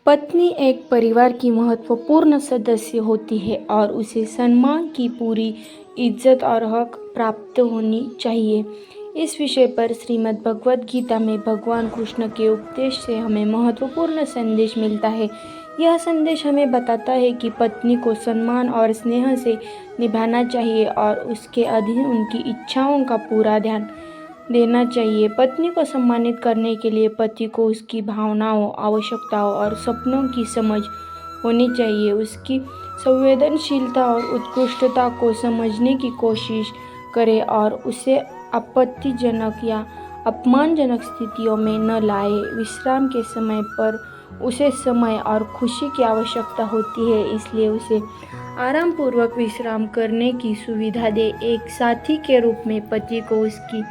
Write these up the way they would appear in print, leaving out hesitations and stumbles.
पत्नी एक परिवार की महत्वपूर्ण सदस्य होती है और उसे सम्मान की पूरी इज्जत और हक प्राप्त होनी चाहिए। इस विषय पर श्रीमद् भगवद गीता में भगवान कृष्ण के उपदेश से हमें महत्वपूर्ण संदेश मिलता है। यह संदेश हमें बताता है कि पत्नी को सम्मान और स्नेह से निभाना चाहिए और उसके अधीन उनकी इच्छाओं का पूरा ध्यान देना चाहिए। पत्नी को सम्मानित करने के लिए पति को उसकी भावनाओं, आवश्यकताओं और सपनों की समझ होनी चाहिए। उसकी संवेदनशीलता और उत्कृष्टता को समझने की कोशिश करें और उसे आपत्तिजनक या अपमानजनक स्थितियों में न लाए। विश्राम के समय पर उसे समय और खुशी की आवश्यकता होती है, इसलिए उसे आरामपूर्वक विश्राम करने की सुविधा दे। एक साथी के रूप में पति को उसकी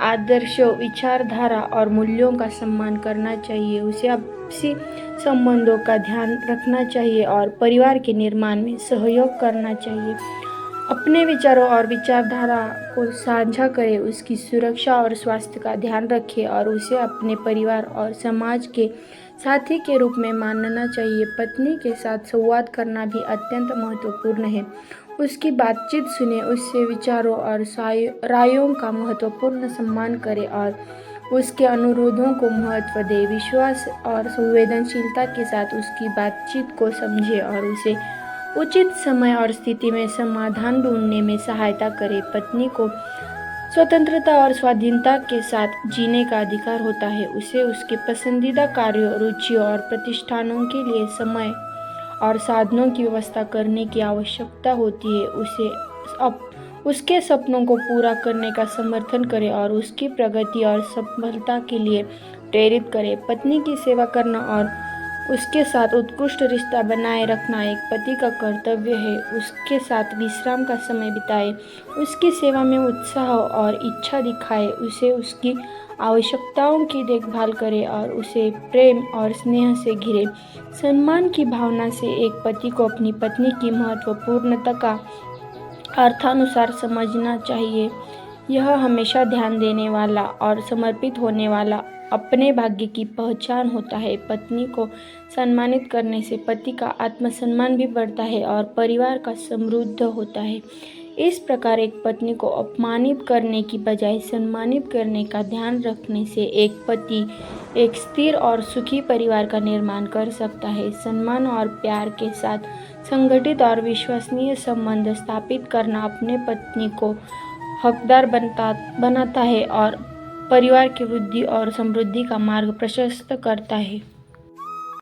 आदर्श, विचारधारा और मूल्यों का सम्मान करना चाहिए। उसे आपसी संबंधों का ध्यान रखना चाहिए और परिवार के निर्माण में सहयोग करना चाहिए। अपने विचारों और विचारधारा को साझा करें, उसकी सुरक्षा और स्वास्थ्य का ध्यान रखें और उसे अपने परिवार और समाज के साथी के रूप में मानना चाहिए। पत्नी के साथ संवाद करना भी अत्यंत महत्वपूर्ण है। उसकी बातचीत सुने, उससे विचारों और रायों का महत्वपूर्ण सम्मान करें और उसके अनुरोधों को महत्व दे। विश्वास और संवेदनशीलता के साथ उसकी बातचीत को समझे और उसे उचित समय और स्थिति में समाधान ढूंढने में सहायता करें। पत्नी को स्वतंत्रता और स्वाधीनता के साथ जीने का अधिकार होता है। उसे उसके पसंदीदा कार्यों, रुचियों और प्रतिष्ठानों के लिए समय और साधनों की व्यवस्था करने की आवश्यकता होती है। उसे उसके सपनों को पूरा करने का समर्थन करें और उसकी प्रगति और सफलता के लिए प्रेरित करें। पत्नी की सेवा करना और उसके साथ उत्कृष्ट रिश्ता बनाए रखना एक पति का कर्तव्य है। उसके साथ विश्राम का समय बिताए, उसकी सेवा में उत्साह और इच्छा दिखाए, उसे उसकी आवश्यकताओं की देखभाल करे और उसे प्रेम और स्नेह से घिरे। सम्मान की भावना से एक पति को अपनी पत्नी की महत्वपूर्णता का अर्थानुसार समझना चाहिए। यह हमेशा ध्यान देने वाला और समर्पित होने वाला अपने भाग्य की पहचान होता है। पत्नी को सम्मानित करने से पति का आत्मसम्मान भी बढ़ता है और परिवार का समृद्ध होता है। इस प्रकार एक पत्नी को अपमानित करने की बजाय सम्मानित करने का ध्यान रखने से एक पति एक स्थिर और सुखी परिवार का निर्माण कर सकता है। सम्मान और प्यार के साथ संगठित और विश्वसनीय संबंध स्थापित करना अपने पत्नी को हकदार बनाता है और परिवार की वृद्धि और समृद्धि का मार्ग प्रशस्त करता है।